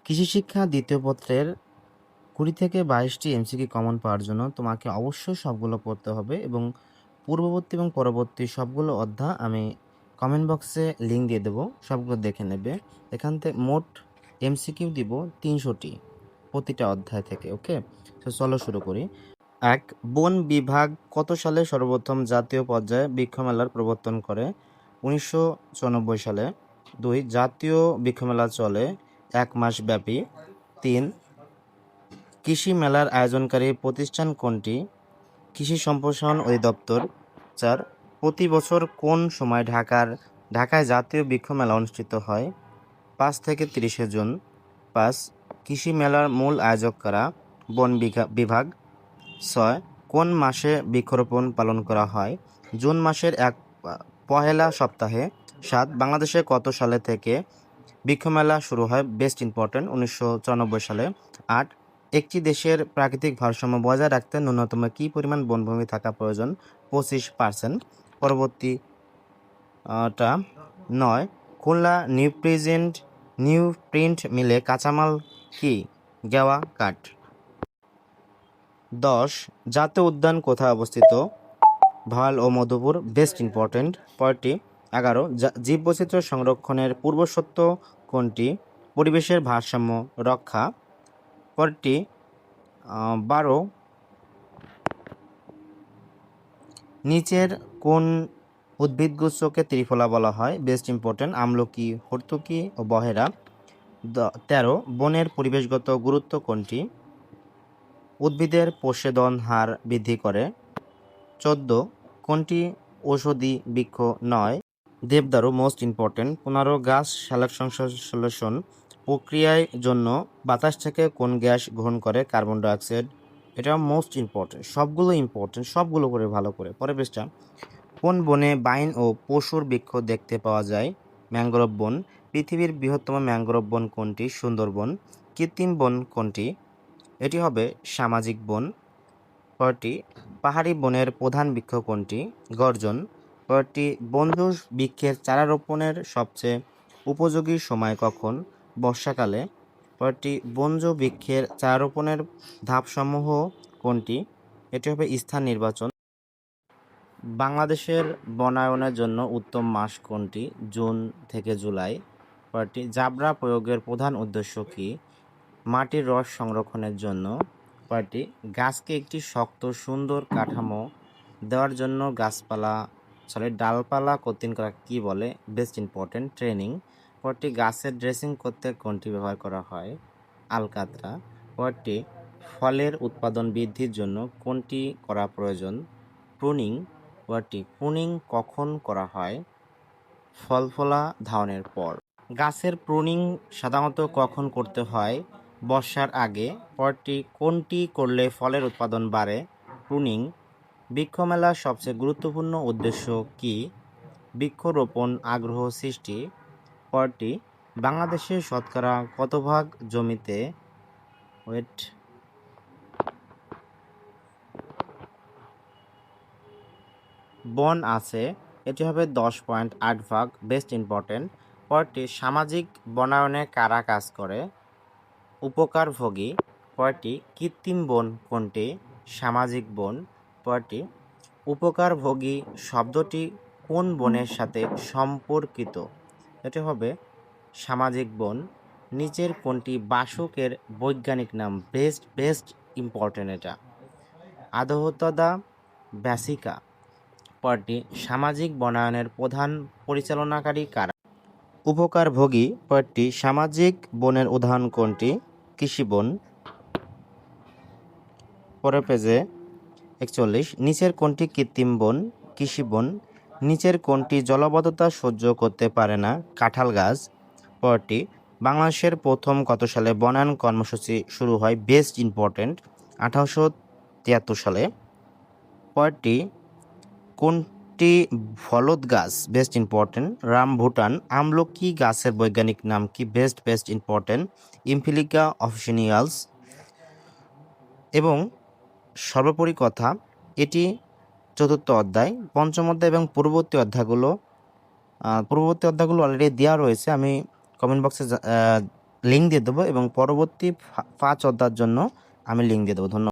কৃষি শিক্ষা দ্বিতীয় পত্রের 20 থেকে 22টি এমসিকিউ কমন পাওয়ার জন্য তোমাকে অবশ্যই সবগুলো পড়তে হবে এবং পূর্ববর্তী এবং পরবর্তী সবগুলো অধ্যায় আমি কমেন্ট বক্সে লিঙ্ক দিয়ে দেবো, সবগুলো দেখে নেবে। এখান থেকে মোট এমসিকিউ দিব 300টি প্রতিটা অধ্যায় থেকে। ওকে, তো চলো শুরু করি। 1. বন বিভাগ কত সালে সর্বপ্রথম জাতীয় পর্যায়ে বৃক্ষমেলার প্রবর্তন করে? 1994 সালে। 2. জাতীয় বৃক্ষমেলা চলে 1 মাস ব্যাপী। 3. কৃষি মেলার আয়োজনকারী প্রতিষ্ঠান কোনটি? কৃষি সম্প্রসারণ অধিদপ্তর। 4. প্রতি বছর কোন সময় ঢাকায় জাতীয় বৃক্ষ মেলা অনুষ্ঠিত হয়? 5 থেকে 30 জুন। 5. কৃষি মেলার মূল আয়োজক কারা? বন বিভাগ। 6. কোন মাসে বৃক্ষরোপণ পালন করা হয়? জুন মাসের পহেলা সপ্তাহে। 7. বাংলাদেশে কত সালে থেকে বৃক্ষমেলা শুরু হয়? বেস্ট ইম্পর্টেন্ট 1994 সালে। 8. একটি দেশের প্রাকৃতিক ভারসাম্য বজায় রাখতে ন্যূনতম কী পরিমাণ বনভূমি থাকা প্রয়োজন? 25%। পরবর্তীটা 9. খুলনা নিউ প্রিন্ট মিলে কাঁচামাল কি? গেওয়া কাঠ। 10. জাতীয় উদ্যান কোথায় অবস্থিত? ভাল ও মধুপুর। Best important. পরেরটি 11. জীববৈচিত্র্য সংরক্ষণের পূর্বশর্ত কোনটি? পরিবেশের ভারসাম্য রক্ষা। পরেরটি 12. নিচের কোন উদ্ভিদগুচ্ছকে ত্রিফলা বলা হয়? বেস্ট ইম্পর্টেন্ট আমলকি, হর্তুকি ও বহেরা। 13. বনের পরিবেশগত গুরুত্ব কোনটি? উদ্ভিদের পোষেদন হার বৃদ্ধি করে। 14. কোনটি ঔষধি বৃক্ষ নয়? দেবদারু। Most important. 15. গাছ সালোকসংশ্লেষণ প্রক্রিয়ার জন্য বাতাস থেকে কোন গ্যাস গ্রহণ করে? Carbon dioxide. এটা মোস্ট ইম্পর্টেন্ট, সবগুলো করে ভালো করে। পরের পৃষ্ঠা। কোন বনে বাইন ও পশুর বৃক্ষ দেখতে পাওয়া যায়? ম্যানগ্রোভ বন। পৃথিবীর বৃহত্তম ম্যানগ্রোভ বন কোনটি? সুন্দরবন। কৃত্রিম বন কোনটি? এটি হবে সামাজিক বন। পরটি পাহাড়ি বনের প্রধান বৃক্ষ কোনটি? গর্জন। পরটি বনজ বৃক্ষের চারা রোপণের সবচেয়ে উপযোগী সময় কখন? বর্ষাকালে। পরটি বনজ বৃক্ষের চারা রোপণের ধাপসমূহ কোনটি? এটি হবে স্থান নির্বাচন। বাংলাদেশের বনায়নের জন্য উত্তম মাস কোনটি? জুন থেকে জুলাই। পরটি জাবরা প্রয়োগের প্রধান উদ্দেশ্য কী? মাটির রস সংরক্ষণের জন্য। পরটি গাছকে একটি শক্ত সুন্দর কাঠামো দেওয়ার জন্য ডালপালা কর্তন করা কি বলে? Best important training. পরটি গাছের ড্রেসিং করতে কোনটি ব্যবহার করা হয়? আলকাতরা। পরটি ফলের উৎপাদন বৃদ্ধির জন্য কোনটি করা প্রয়োজন? প্রুনিং। পরটি প্রুনিং কখন করা হয়? ফলফলা ধারণের পর। গাছের প্রুনিং সাধারণত কখন করতে হয়? বর্ষার আগে। পরটি কোনটি করলে ফলের উৎপাদন বাড়ে? প্রুনিং। বৃক্ষমেলার সবচেয়ে গুরুত্বপূর্ণ উদ্দেশ্য কি? বৃক্ষরোপণ আগ্রহ সৃষ্টি। পরটি বাংলাদেশের শতকরা কত ভাগ জমিতে বন আছে? এটি হবে 10.8 ভাগ। Best important. পরটি সামাজিক বনায়নে কারা কাজ করে? উপকারভোগী। পরটি কৃত্রিম বন কোনটি? সামাজিক বন। পরটি উপকারভোগী শব্দটি কোন বনের সাথে সম্পর্কিত? এটি হবে সামাজিক বন। নিচের কোনটি বাসকের বৈজ্ঞানিক নাম? বেস্ট ইম্পর্টেন্ট এটা আদহতদা ব্যাসিকা। পরটি সামাজিক বনায়নের প্রধান পরিচালনাকারী কারা? উপকারভোগী। পরটি সামাজিক বনের উদাহরণ কোনটি? কৃষি বন। পরের পেজে 41। নিচের কোনটি কৃত্রিম বন? কৃষি বন। নিচের কোনটি জলাবদ্ধতা সহ্য করতে পারে না? কাঁঠাল গাছ। পরটি বাংলাদেশের প্রথম কত সালে বনায়ন কর্মসূচি শুরু হয়? বেস্ট ইম্পর্টেন্ট 1873 সালে। পরটি কোনটি ফলদ গাছ? Best important rambutan. আমলকি গাছের বৈজ্ঞানিক নাম কি? বেস্ট ইম্পর্টেন্ট ইমফিলিকা অফিসিনিয়ালস। এবং সর্বোপরি কথা, এটি চতুর্থ অধ্যায়। পঞ্চম অধ্যায় এবং পূর্ববর্তী অধ্যায়গুলো অলরেডি দেওয়া রয়েছে, আমি কমেন্ট বক্সে লিঙ্ক দিয়ে দেবো এবং পরবর্তী 5 অধ্যায়ের জন্য আমি লিঙ্ক দিয়ে দেবো। ধন্যবাদ।